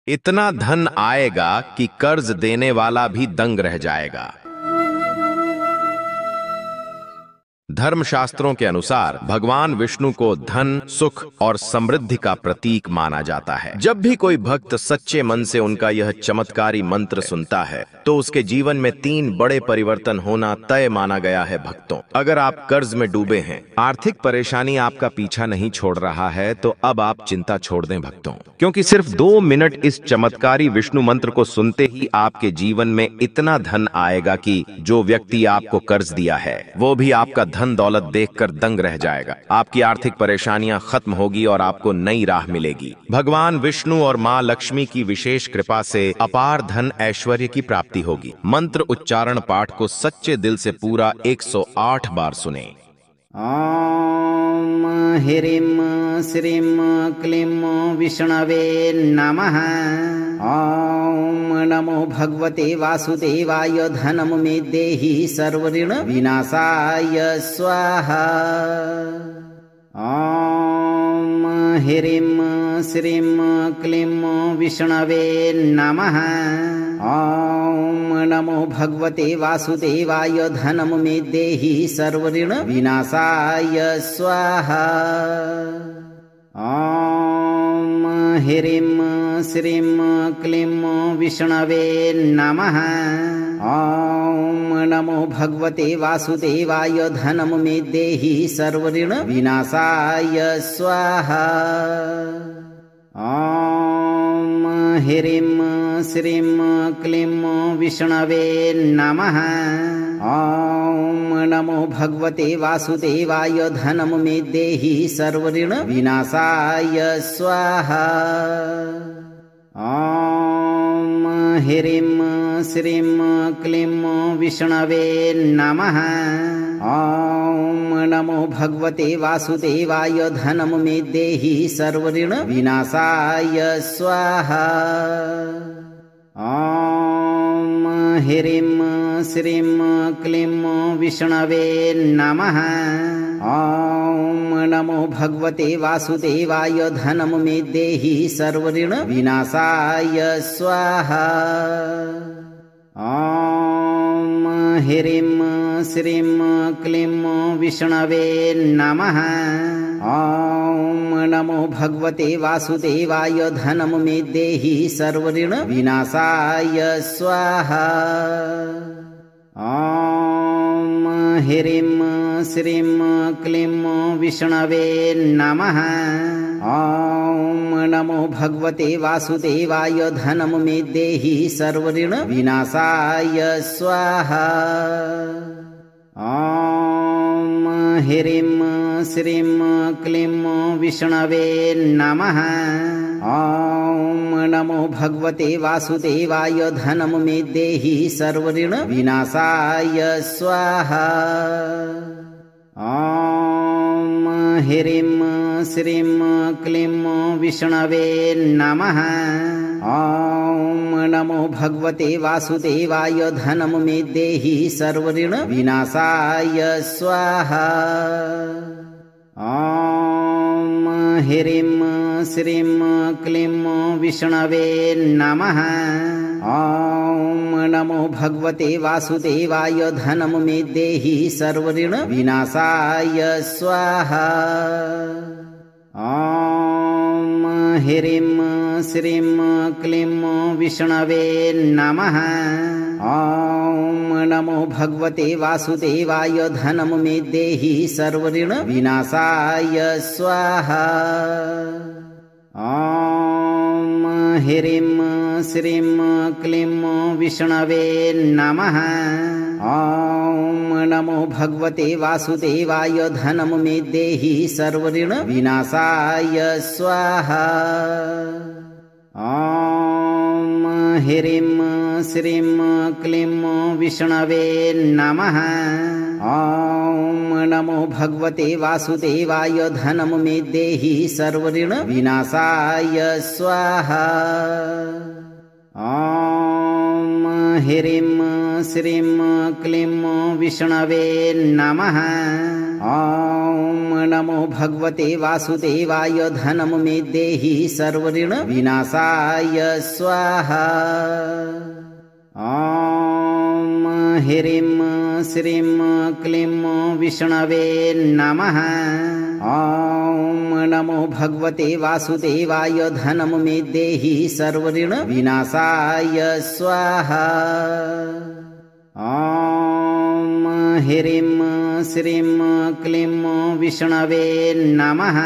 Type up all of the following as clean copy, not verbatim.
इतना धन आएगा कि कर्ज देने वाला भी दंग रह जाएगा। धर्मशास्त्रों के अनुसार भगवान विष्णु को धन, सुख और समृद्धि का प्रतीक माना जाता है। जब भी कोई भक्त सच्चे मन से उनका यह चमत्कारी मंत्र सुनता है तो उसके जीवन में 3 बड़े परिवर्तन होना तय माना गया है। भक्तों, अगर आप कर्ज में डूबे हैं, आर्थिक परेशानी आपका पीछा नहीं छोड़ रहा है, तो अब आप चिंता छोड़ दें भक्तों, क्योंकि सिर्फ 2 मिनट इस चमत्कारी विष्णु मंत्र को सुनते ही आपके जीवन में इतना धन आएगा कि जो व्यक्ति आपको कर्ज दिया है वो भी आपका धन दौलत देखकर दंग रह जाएगा। आपकी आर्थिक परेशानियां खत्म होगी और आपको नई राह मिलेगी। भगवान विष्णु और मां लक्ष्मी की विशेष कृपा से अपार धन ऐश्वर्य की प्राप्ति होगी। मंत्र उच्चारण पाठ को सच्चे दिल से पूरा 108 बार सुने। ओम ह्रीं श्रीं क्लीं विष्णवे नमः। ओम नमो भगवते वासुदेवाय धनं मे देहि सर्वऋण विनाशाय स्वाहा। ओम ह्रीं श्रीं क्लीं विष्णवे नमः। ओम नमो भगवते वासुदेवाय धनं मे देहि सर्वऋण विनाशाय स्वाहा। ओम ह्रीं श्रीं क्लीं विष्णवे नमः। ओम नमो भगवते वासुदेवाय धनं मे देहि सर्वऋण विनाशाय स्वाहा। ओम ह्रीं श्रीं क्लीं विष्णवे नमः। ओम नमो भगवते वासुदेवाय धनं मे देहि सर्वऋण विनाशाय स्वाहा। ओम ह्रीं श्रीं क्लीं विष्णवे नमः। ओम नमो भगवते वासुदेवाय धनं मे देहि सर्वऋण विनाशाय स्वाहा। ओम ह्रीं श्रीं क्लीं विष्णवे नमः। ओम नमो भगवते वासुदेवाय धनं मे देहि सर्वऋण विनाशाय स्वाहा। ओम ह्रीं श्रीं क्लीं विष्णवे नमः। ओम नमो भगवते वासुदेवाय धनं मे देहि सर्वऋण विनाशाय स्वाहा। ओम ह्रीं श्रीं क्लीं विष्णवे नमः। ओम नमो भगवते वासुदेवाय धनं मे देहि सर्वऋण विनाशाय स्वाहा। ओम ह्रीं श्रीं क्लीं विष्णवे नमः। ओम नमो भगवते वासुदेवाय धनं मे देहि सर्वऋण विनाशाय स्वाहा। ओम ह्रीं श्रीं क्लीं विष्णवे नमः। ओम नमो भगवते वासुदेवाय धनं मे देहि सर्वऋण विनाशाय स्वाहा। ओम ह्रीं श्रीं क्लीं विष्णवे नमः। ओम नमो भगवते वासुदेवाय धनं मे देहि सर्वऋण विनाशाय स्वाहा। ओम ह्रीं श्रीं क्लीं विष्णवे नमः। ओम नमो भगवते वासुदेवाय धनं मे देहि सर्वऋण विनाशाय स्वाहा। ओम ह्रीं श्रीं क्लीं विष्णवे नमः। ओम नमो भगवते वासुदेवाय धनं मे देहि सर्वऋण विनाशाय स्वाहा। ओम ह्रीं श्रीं क्लीं विष्णवे नमः। ओम नमो भगवते वासुदेवाय धनं मे देहि सर्वऋण विनाशाय स्वाहा। ओम ह्रीं श्रीं क्लीं विष्णवे नमः। ॐ नमो भगवते वासुदेवाय धनं मे देहि सर्वऋण विनाशाय स्वाहा। ॐ ह्रीं श्रीं क्लीं विष्णवे नमः। ॐ नमो भगवते वासुदेवाय धनं मे देहि सर्वऋण विनाशाय स्वाहा। ॐ ह्रीं श्रीं क्लीं विष्णवे नमः।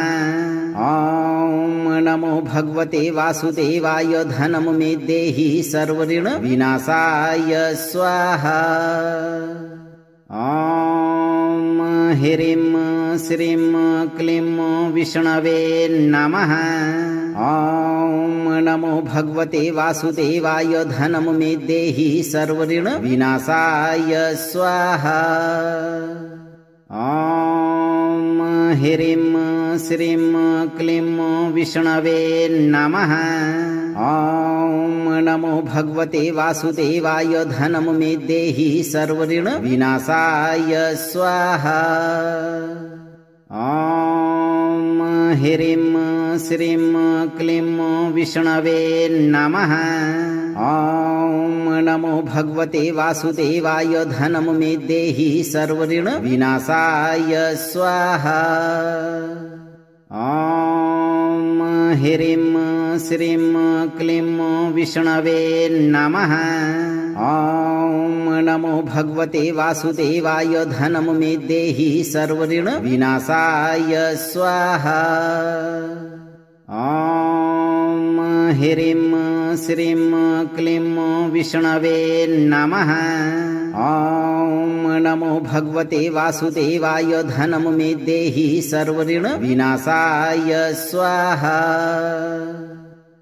ॐ नमो भगवते वासुदेवाय धनं मे देहि सर्वऋण विनाशाय स्वाहा। ॐ ह्रीं श्रीं क्लीं विष्णवे नमः। ॐ नमो भगवते वासुदेवाय धनं मे देहि सर्वऋण विनाशाय स्वाहा। ॐ ह्रीं श्रीं क्लीं विष्णवे नमः। ॐ नमो भगवते वासुदेवाय धनं मे देहि सर्वऋण विनाशाय स्वाहा। ॐ ह्रीं श्रीं क्लीं विष्णवे नमः। ॐ नमो भगवते वासुदेवाय धनं मे देहि सर्वऋण विनाशाय स्वाहा। ॐ ह्रीं श्रीं क्लीं विष्णवे नमः। ॐ नमो भगवते वासुदेवाय धनं मे देहि सर्वऋण विनाशाय स्वाहा। ॐ ह्रीं श्रीं क्लीं विष्णवे नमः। ॐ नमो भगवते वासुदेवाय धनं मे देहि सर्वऋण विनाशाय स्वाहा।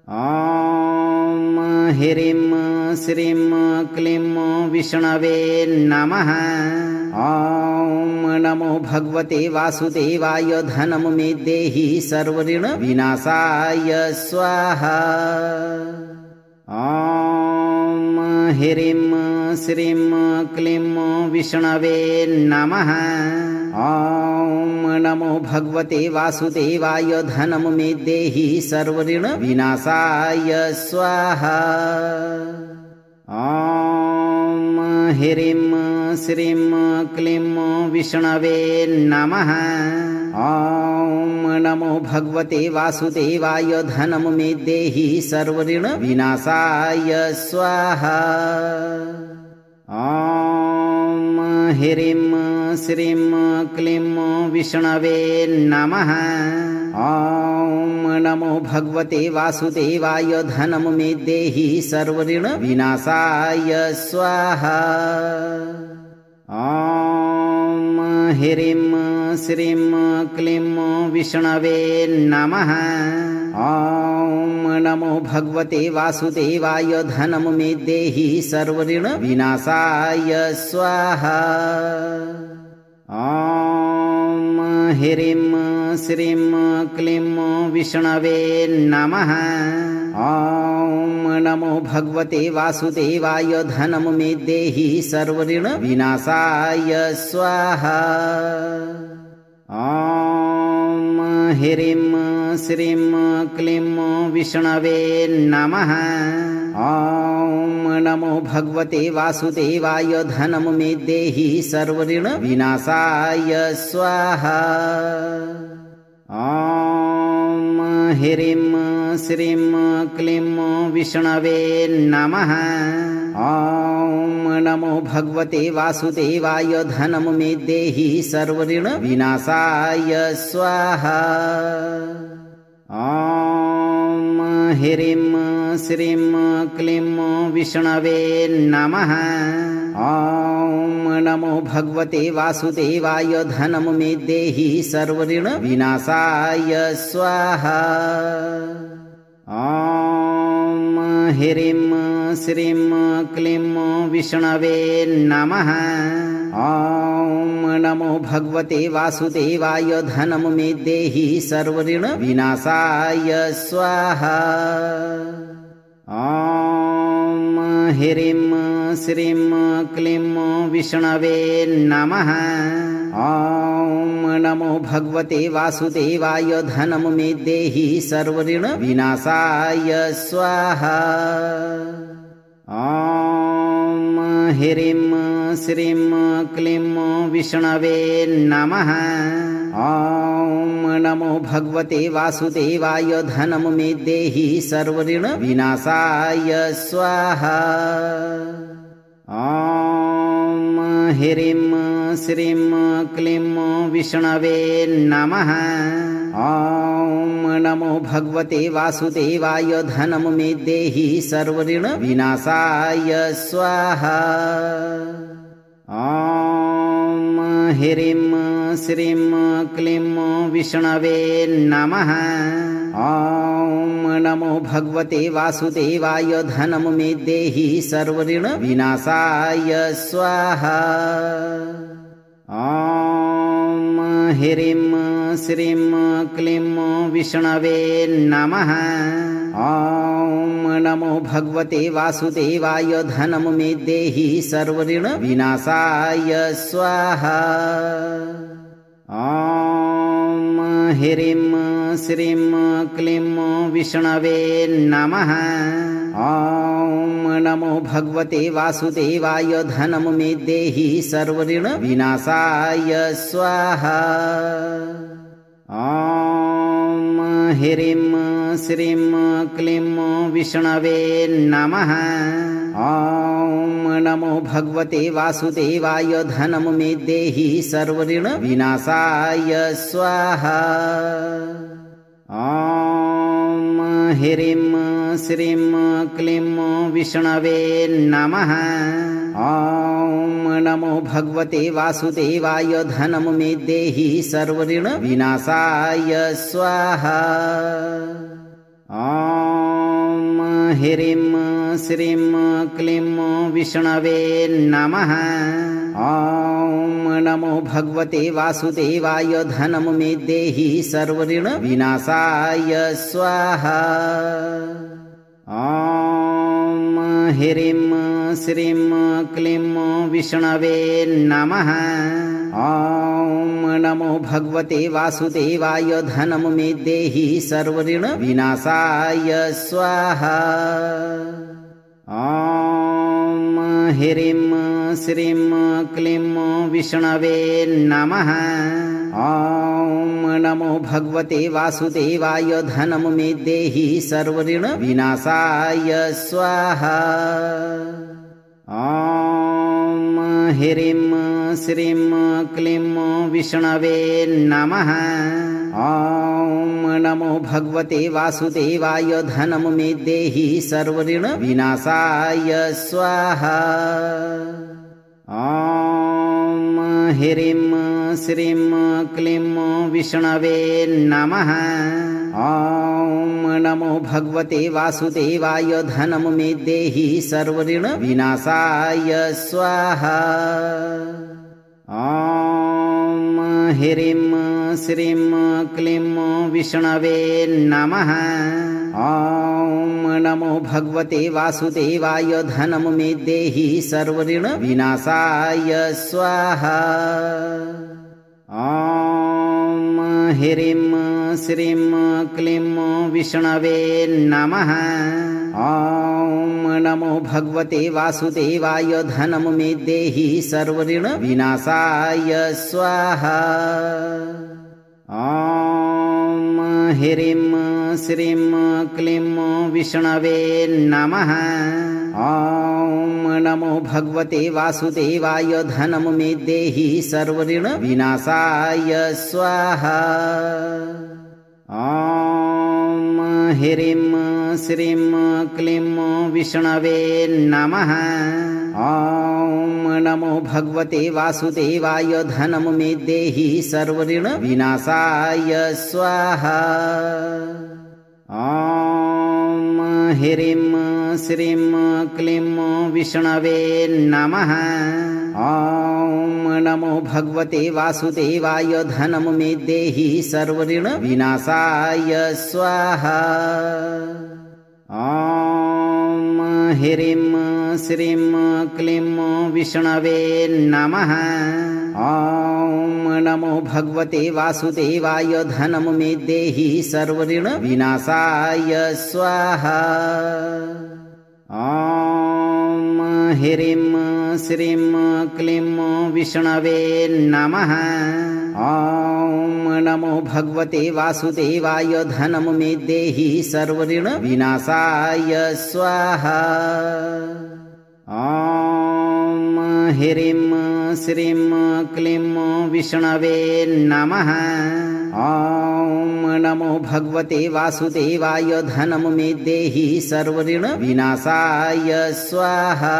ॐ ह्रीं श्रीं क्लीं विष्णवे नमः। ॐ नमो भगवते वासुदेवाय धनं मे देहि सर्वऋण विनाशाय स्वाहा। ॐ ह्रीं श्रीं क्लीं विष्णवे नमः। ॐ नमो भगवते वासुदेवाय धनं मे देहि सर्वऋण विनाशाय स्वाहा। ॐ ह्रीं श्रीं क्लीं विष्णवे नमः। ॐ नमो भगवते वासुदेवाय धनं मे देहि सर्वऋण विनाशाय स्वाहा। ॐ ह्रीं श्रीं क्लीं विष्णवे नमः। ॐ नमो भगवते वासुदेवाय धनं मे देहि सर्वऋण विनाशाय स्वाहा। ॐ ह्रीं श्रीं क्लीं विष्णवे नमः। ॐ नमो भगवते वासुदेवाय धनं मे देहि सर्वऋण विनाशाय स्वाहा। ॐ ह्रीं श्रीं क्लीं विष्णवे नमः। ॐ नमो भगवते वासुदेवाय धनं मे देहि सर्वऋण विनाशाय स्वाहा। ॐ ह्रीं श्रीं क्लीं विष्णवे नमः। ॐ नमो भगवते वासुदेवाय धनं मे देहि सर्वऋण विनाशाय स्वाहा। ॐ ह्रीं श्रीं क्लीं विष्णवे नमः। ॐ नमो भगवते वासुदेवाय धनं मे देहि सर्वऋण विनाशाय स्वाहा। ॐ ह्रीं श्रीं क्लीं विष्णवे नमः। ॐ नमो भगवते वासुदेवाय धनं मे देहि सर्वऋण विनाशाय स्वाहा। ॐ ह्रीं श्रीं क्लीं विष्णवे नमः। ॐ नमो भगवते वासुदेवाय धनं मे देहि सर्वऋण विनाशाय स्वाहा। ॐ ह्रीं श्रीं क्लीं विष्णवे नमः। ॐ नमो भगवते वासुदेवाय धनं मे देहि सर्वऋण विनाशाय स्वाहा। ॐ ह्रीं श्रीं क्लीं विष्णवे नमः। ॐ नमो भगवते वासुदेवाय धनं मे देहि सर्वऋण विनाशाय स्वाहा। ॐ ह्रीं श्रीं क्लीं विष्णवे नमः। ॐ नमो भगवते वासुदेवाय धनं मे देहि सर्वऋण विनाशाय स्वाहा। ॐ ह्रीं श्रीं क्लीं विष्णवे नमः। ॐ नमो भगवते वासुदेवाय धनं मे देहि सर्वऋण विनाशाय स्वाहा। ॐ ह्रीं श्रीं क्लीं विष्णवे नमः। ॐ नमो भगवते वासुदेवाय धनं मे देहि सर्वऋण विनाशाय स्वाहा। ॐ ह्रीं श्रीं क्लीं विष्णवे नमः। ॐ नमो भगवते वासुदेवाय धनं मे देहि सर्वऋण विनाशाय स्वाहा। ॐ ह्रीं श्रीं क्लीं विष्णवे नमः। ॐ नमो भगवते वासुदेवाय धनं मे देहि सर्वऋण विनाशाय स्वाहा। ॐ ह्रीं श्रीं क्लीं विष्णवे नमः। ॐ नमो भगवते वासुदेवाय धनं मे देहि सर्वऋण विनाशाय स्वाहा। ॐ ह्रीं श्रीं क्लीं विष्णवे नमः। ॐ नमो भगवते वासुदेवाय धनं मे देहि सर्वऋण विनाशाय स्वाहा। ॐ ह्रीं श्रीं क्लीं विष्णवे नमः। ॐ नमो भगवते वासुदेवाय धनं मे देहि सर्वऋण विनाशाय स्वाहा। ॐ ह्रीं श्रीं क्लीं विष्णवे नमः। ॐ नमो भगवते वासुदेवाय धनं मे देहि सर्वऋण विनाशाय स्वाहा। ॐ ह्रीं श्रीं क्लीं विष्णवे नमः। ॐ नमो भगवते वासुदेवाय धनं मे देहि सर्वऋण विनाशाय स्वाहा। ॐ ह्रीं श्रीं क्लीं विष्णवे नमः। ॐ नमो भगवते वासुदेवाय धनं मे देहि सर्वऋण विनाशाय स्वाहा। ॐ ह्रीं श्रीं क्लीं विष्णवे नमः। ॐ नमो भगवते वासुदेवाय धनं मे देहि सर्वऋण विनाशाय स्वाहा। ॐ ह्रीं श्रीं क्लीं विष्णवे नमः। ॐ नमो भगवते वासुदेवाय धनं मे देहि सर्वऋण विनाशाय स्वाहा। ॐ ह्रीं श्रीं क्लीं विष्णवे नमः। ॐ नमो भगवते वासुदेवाय धनं मे देहि सर्वऋण विनाशाय स्वाहा। ॐ ह्रीं श्रीं क्लीं विष्णवे नमः। ॐ नमो भगवते वासुदेवाय धनं मे देहि सर्वऋण विनाशाय स्वाहा। ॐ ह्रीं श्रीं क्लीं विष्णवे नमः। ॐ नमो भगवते वासुदेवाय धनं मे देहि सर्वऋण विनाशाय स्वाहा। ॐ ह्रीं श्रीं क्लीं विष्णवे नमः। ॐ नमो भगवते वासुदेवाय धनं मे देहि सर्वऋण विनाशाय स्वाहा। ॐ ह्रीं श्रीं क्लीं विष्णवे नमः। ॐ नमो भगवते वासुदेवाय धनं मे देहि सर्वऋण विनाशाय स्वाहा। ॐ ह्रीं श्रीं क्लीं विष्णवे नमः। ॐ नमो भगवते वासुदेवाय धनं मे देहि सर्वऋण विनाशाय स्वाहा।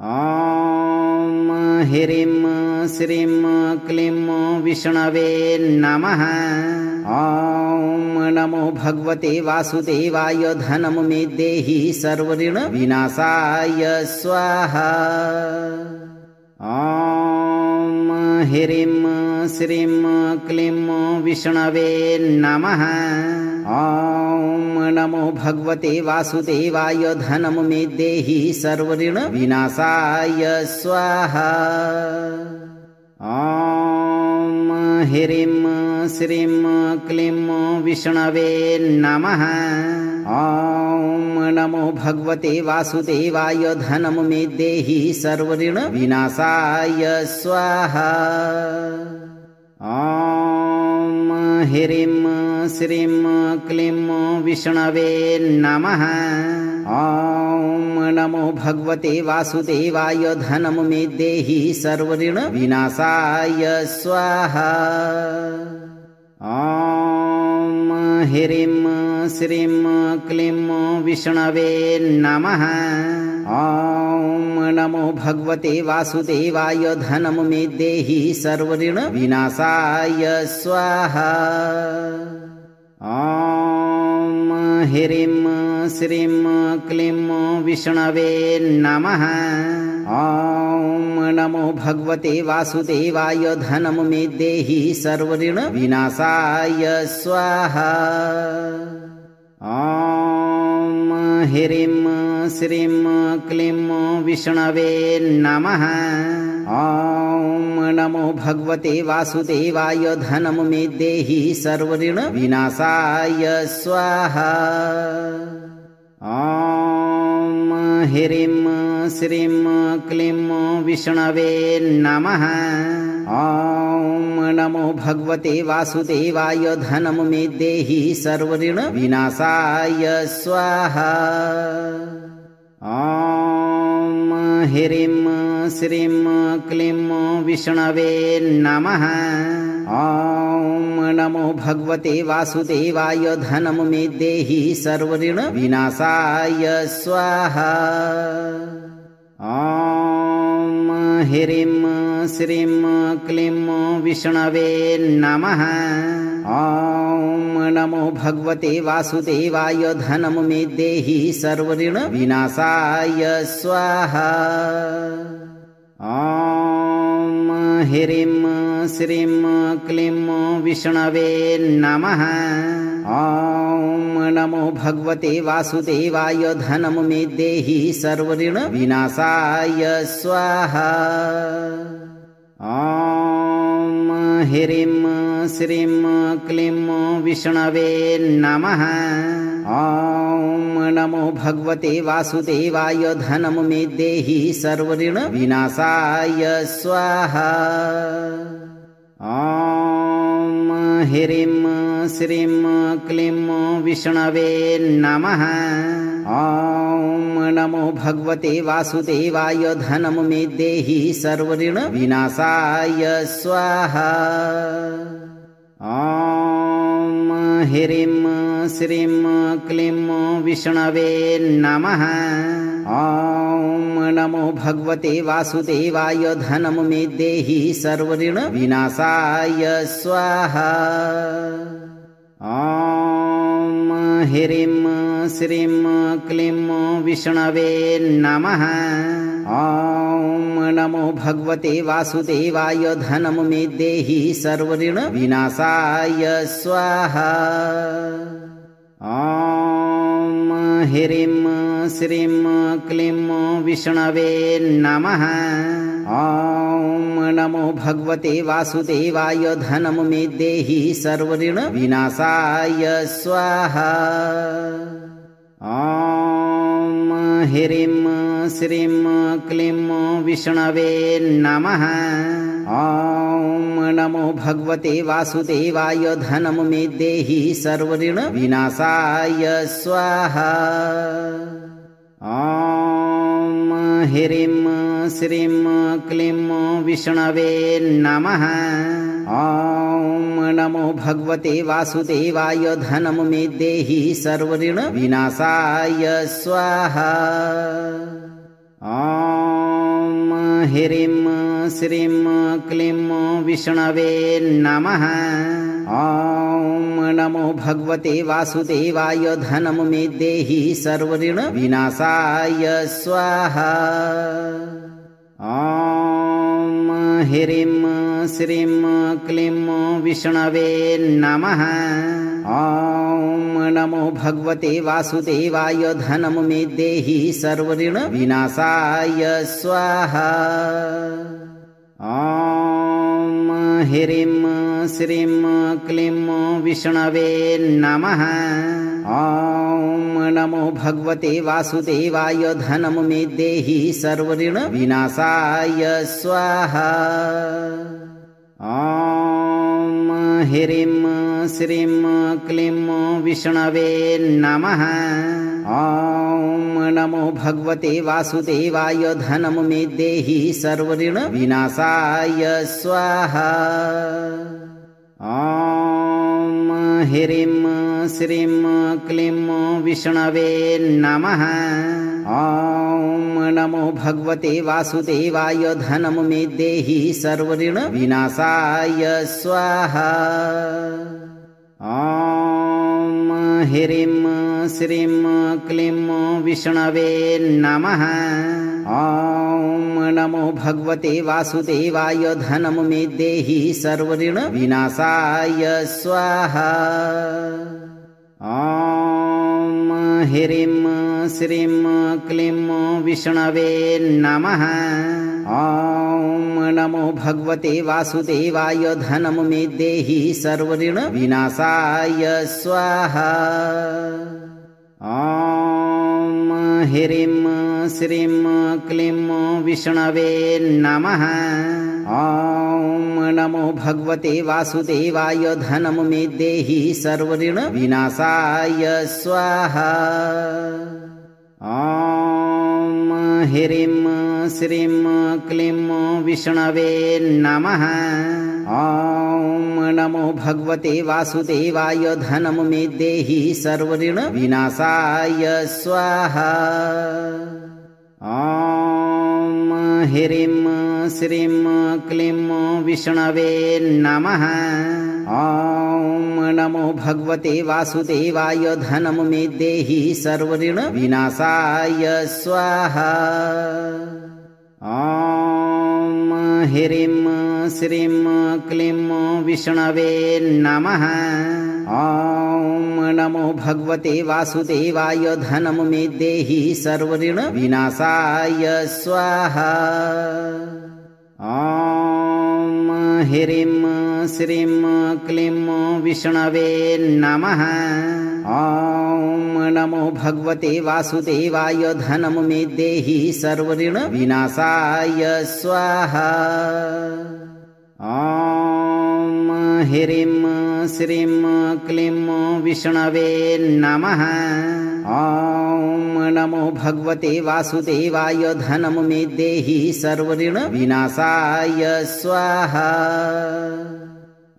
ॐ ह्रीं श्रीं क्लीं विष्णवे नमः। ॐ नमो भगवते वासुदेवाय धनं मे देहि सर्वऋण विनाशाय स्वाहा। ॐ ह्रीं श्रीं क्लीं विष्णवे नमः। ॐ नमो भगवते वासुदेवाय धनं मे देहि सर्वऋण विनाशाय स्वाहा। ॐ ह्रीं श्रीं क्लीं विष्णवे नमः। ॐ नमो भगवते वासुदेवाय धनं मे देहि सर्वऋण विनाशाय स्वाहा। ॐ ह्रीं श्रीं क्लीं विष्णवे नमः। ॐ नमो भगवते वासुदेवाय धनं मे देहि सर्वऋण विनाशाय स्वाहा। ॐ ह्रीं श्रीं क्लीं विष्णवे नमः। ॐ नमो भगवते वासुदेवाय धनं मे देहि सर्वऋण विनाशाय स्वाहा। ॐ ह्रीं श्रीं क्लीं विष्णवे नमः। ॐ नमो भगवते वासुदेवाय धनं मे देहि सर्वऋण विनाशाय स्वाहा। ॐ ह्रीं श्रीं क्लीं विष्णवे नमः। ॐ नमो भगवते वासुदेवाय धनं मे देहि सर्वऋण विनाशाय स्वाहा। ॐ ह्रीं श्रीं क्लीं विष्णवे नमः। ॐ नमो भगवते वासुदेवाय धनं मे देहि सर्वऋण विनाशाय स्वाहा। ॐ ह्रीं श्रीं क्लीं विष्णवे नमः। ॐ नमो भगवते वासुदेवाय धनं मे देहि सर्वऋण विनाशाय स्वाहा। ॐ ह्रीं श्रीं क्लीं विष्णवे नमः। ॐ नमो भगवते वासुदेवाय धनं मे देहि सर्वऋण विनाशाय स्वाहा। ॐ ह्रीं श्रीं क्लीं विष्णवे नमः। ॐ नमो भगवते वासुदेवाय धनं मे देहि सर्वऋण विनाशाय स्वाहा। ॐ ह्रीं श्रीं क्लीं विष्णवे नमः। ॐ नमो भगवते वासुदेवाय धनं मे देहि सर्वऋण विनाशाय स्वाहा। ॐ ह्रीं श्रीं क्लीं विष्णवे नमः। ॐ नमो भगवते वासुदेवाय धनं मे देहि सर्वऋण विनाशाय स्वाहा। ॐ ह्रीं श्रीं क्लीं विष्णवे नमः। ॐ नमो भगवते वासुदेवाय धनं मे देहि सर्वऋण विनाशाय स्वाहा। ॐ ह्रीं श्रीं क्लीं विष्णवे नमः। ॐ नमो भगवते वासुदेवाय धनं मे देहि सर्वऋण विनाशाय स्वाहा। ॐ ह्रीं श्रीं क्लीं विष्णवे नमः। ॐ नमो भगवते वासुदेवाय धनं मे देहि सर्वऋण विनाशाय स्वाहा। ॐ ह्रीं श्रीं क्लीं विष्णवे नमः। ॐ नमो भगवते वासुदेवाय धनं मे देहि सर्वऋण विनाशाय स्वाहा। ॐ ह्रीं श्रीं क्लीं विष्णवे नमः। ॐ नमो भगवते वासुदेवाय धनं मे देहि सर्वऋण विनाशाय स्वाहा। ॐ ह्रीं श्रीं क्लीं विष्णवे नमः। ॐ नमो भगवते वासुदेवाय धनं मे देहि सर्वऋण विनाशाय स्वाहा। ॐ ह्रीं श्रीं क्लीं विष्णवे नमः। ॐ नमो भगवते वासुदेवाय धनं मे देहि सर्वऋण विनाशाय स्वाहा। ॐ ह्रीं श्रीं क्लीं विष्णवे नमः। ॐ नमो भगवते वासुदेवाय धनं मे देहि सर्वऋण विनाशाय स्वाहा। ॐ ह्रीं श्रीं क्लीं विष्णवे नमः। ॐ नमो भगवते वासुदेवाय धनं मे देहि सर्वऋण विनाशाय स्वाहा। ॐ ह्रीं श्रीं क्लीं विष्णवे नमः। ॐ नमो भगवते वासुदेवाय धनं मे देहि सर्वऋण विनाशाय स्वाहा। ॐ ह्रीं श्रीं क्लीं विष्णवे नमः। ॐ नमो भगवते वासुदेवाय धनं मे देहि सर्वऋण विनाशाय स्वाहा। ॐ ह्रीं श्रीं क्लीं विष्णवे नमः। ॐ नमो भगवते वासुदेवाय धनं मे देहि सर्वऋण विनाशाय स्वाहा। ॐ ह्रीं श्रीं क्लीं विष्णवे नमः। ॐ नमो भगवते वासुदेवाय धनं मे देहि सर्वऋण विनाशाय स्वाहा। ॐ ह्रीं श्रीं क्लीं विष्णवे नमः। ॐ नमो भगवते वासुदेवाय धनं मे देहि सर्वऋण विनाशाय स्वाहा। ॐ ह्रीं श्रीं क्लीं विष्णवे नमः। ॐ नमो भगवते वासुदेवाय धनं मे देहि सर्वऋण विनाशाय स्वाहा। ॐ ह्रीं श्रीं क्लीं विष्णवे नमः। ॐ नमो भगवते वासुदेवाय धनं मे देहि सर्वऋण विनाशाय स्वाहा। ॐ ह्रीं श्रीं क्लीं विष्णवे नमः। ॐ नमो भगवते वासुदेवाय धनं मे देहि सर्वऋण विनाशाय स्वाहा। ॐ ह्रीं श्रीं क्लीं विष्णवे नमः। ॐ नमो भगवते वासुदेवाय धनं मे देहि सर्वऋण विनाशाय स्वाहा।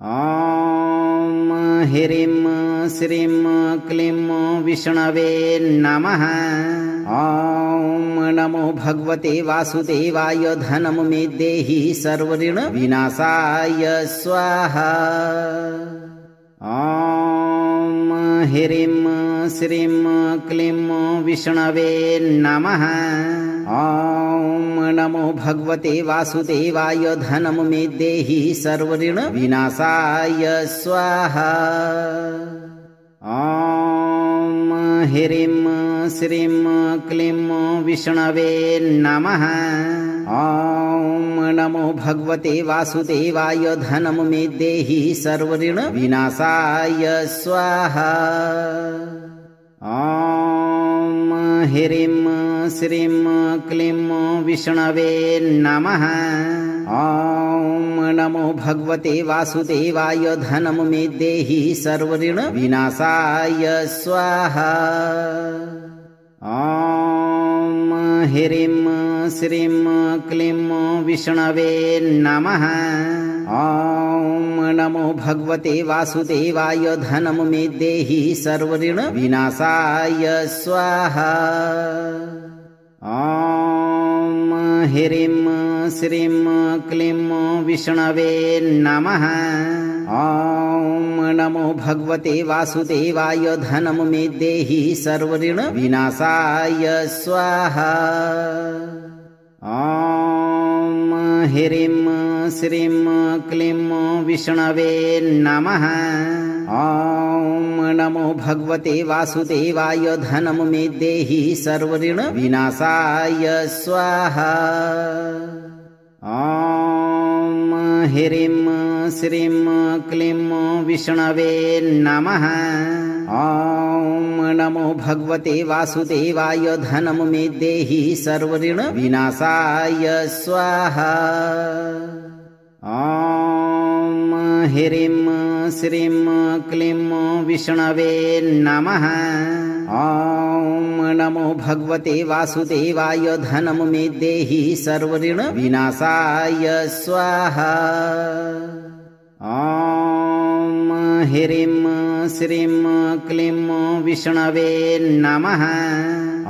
ॐ ह्रीं श्रीं क्लीं विष्णवे नमः। ॐ नमो भगवते वासुदेवाय धनं मे देहि सर्वऋण विनाशाय स्वाहा। ॐ ह्रीं श्रीं क्लीं विष्णवे नमः। ॐ नमो भगवते वासुदेवाय धनं मे देहि सर्वऋण विनाशाय स्वाहा। ॐ ह्रीं श्रीं क्लीं विष्णवे नमः। ॐ नमो भगवते वासुदेवाय धनं मे देहि सर्वऋण विनाशाय स्वाहा। ॐ ह्रीं श्रीं क्लीं विष्णवे नमः। ॐ नमो भगवते वासुदेवाय धनं मे देहि सर्वऋण विनाशाय स्वाहा। ॐ ह्रीं श्रीं क्लीं विष्णवे नमः। ॐ नमो भगवते वासुदेवाय धनं मे देहि सर्वऋण विनाशाय स्वाहा। ॐ ह्रीं श्रीं क्लीं विष्णवे नमः। ॐ नमो भगवते वासुदेवाय धनं मे देहि सर्वऋण विनाशाय स्वाहा। ॐ ह्रीं श्रीं क्लीं विष्णवे नमः। ॐ नमो भगवते वासुदेवाय धनं मे देहि सर्वऋण विनाशाय स्वाहा। ॐ ह्रीं श्रीं क्लीं विष्णवे नमः। ॐ नमो भगवते वासुदेवाय धनं मे देहि सर्वऋण विनाशाय स्वाहा। ॐ ह्रीं श्रीं क्लीं विष्णवे नमः। ॐ नमो भगवते वासुदेवाय धनं मे देहि सर्वऋण विनाशाय स्वाहा। ॐ ह्रीं श्रीं क्लीं विष्णवे नमः।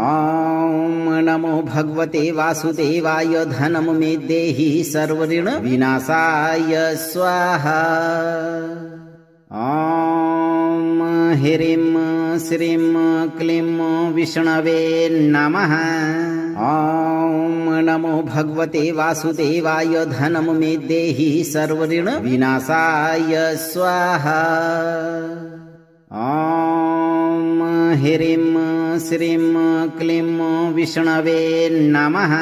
ॐ नमो भगवते वासुदेवाय धनं मे देहि सर्वऋण विनाशाय स्वाहा। ॐ ह्रीं श्रीं क्लीं विष्णवे नमः। ॐ नमो भगवते वासुदेवाय धनं मे देहि सर्वऋण विनाशाय स्वाहा। ॐ ह्रीं श्रीं क्लीं विष्णवे नमः।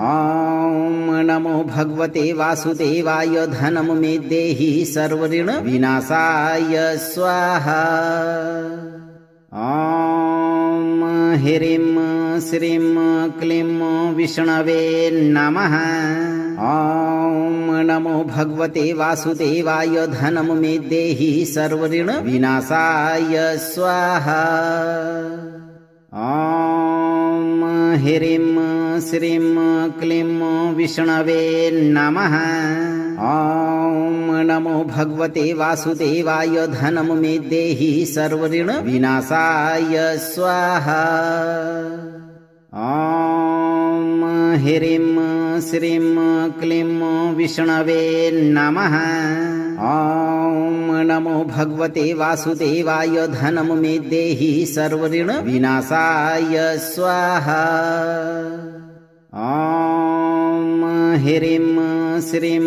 ॐ नमो भगवते वासुदेवाय धनं मे देहि सर्वऋण विनाशाय स्वाहा। ॐ ह्रीं श्रीं क्लीं विष्णवे नमः। ॐ नमो भगवते वासुदेवाय धनं मे देहि सर्वऋण विनाशाय स्वाहा। ॐ ह्रीं श्रीं क्लीं विष्णवे नमः। ॐ नमो भगवते वासुदेवाय धनं मे देहि सर्वऋण विनाशाय स्वाहा। ॐ ह्रीं श्रीं क्लीं विष्णवे नमः। ॐ नमो भगवते वासुदेवाय धनं मे देहि सर्वऋण विनाशाय स्वाहा। ॐ ह्रीं श्रीं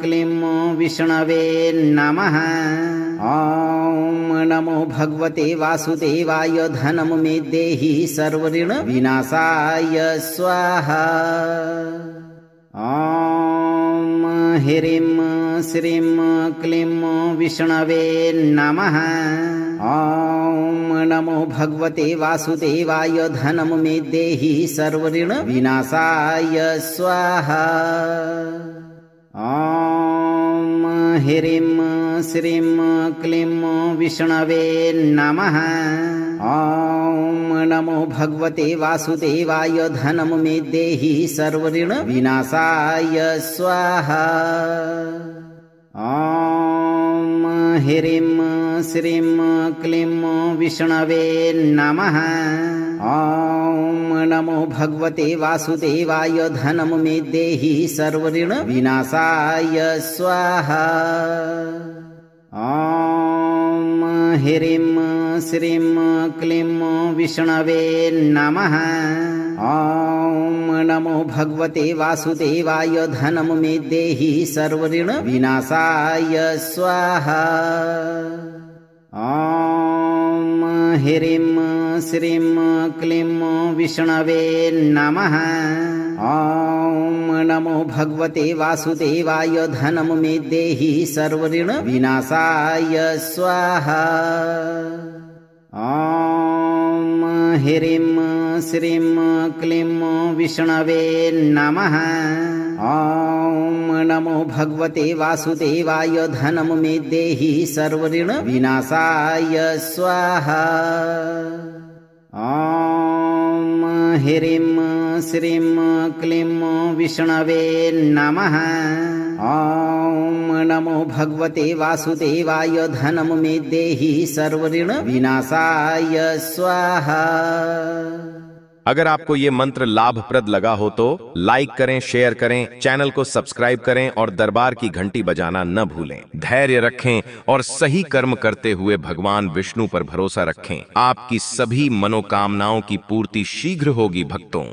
क्लीं विष्णवे नमः। ॐ नमो भगवते वासुदेवाय धनं मे देहि सर्वऋण विनाशाय स्वाहा। ॐ ह्रीं श्रीं क्लीं विष्णवे नमः। ॐ नमो भगवते वासुदेवाय धनं मे देहि सर्वऋण विनाशाय स्वाहा। ॐ ह्रीं श्रीं क्लीं विष्णवे नमः। ॐ नमो भगवते वासुदेवाय धनं मे देहि सर्वऋण विनाशाय स्वाहा। ॐ ह्रीं श्रीं क्लीं विष्णवे नमः। ॐ नमो भगवते वासुदेवाय धनं मे देहि सर्वऋण विनाशाय स्वाहा। ॐ ह्रीं श्रीं क्लीं विष्णवे नमः। ॐ नमो भगवते वासुदेवाय धनं मे देहि सर्वऋण विनाशाय स्वाहा। ॐ ह्रीं श्रीं क्लीं विष्णवे नमः। ॐ नमो भगवते वासुदेवाय धनं मे देहि सर्वऋण विनाशाय स्वाहा। ॐ ह्रीं श्रीं क्लीं विष्णवे नमः। ॐ नमो भगवते वासुदेवाय धनं मे देहि सर्वऋण विनाशाय स्वाहा। ॐ ह्रीं श्रीं क्लीं विष्णवे नमः। ॐ नमो भगवते वासुदेवाय धनं मे देहि सर्वऋण विनाशाय स्वाहा। अगर आपको ये मंत्र लाभप्रद लगा हो तो लाइक करें, शेयर करें, चैनल को सब्सक्राइब करें और दरबार की घंटी बजाना न भूलें। धैर्य रखें और सही कर्म करते हुए भगवान विष्णु पर भरोसा रखें। आपकी सभी मनोकामनाओं की पूर्ति शीघ्र होगी भक्तों।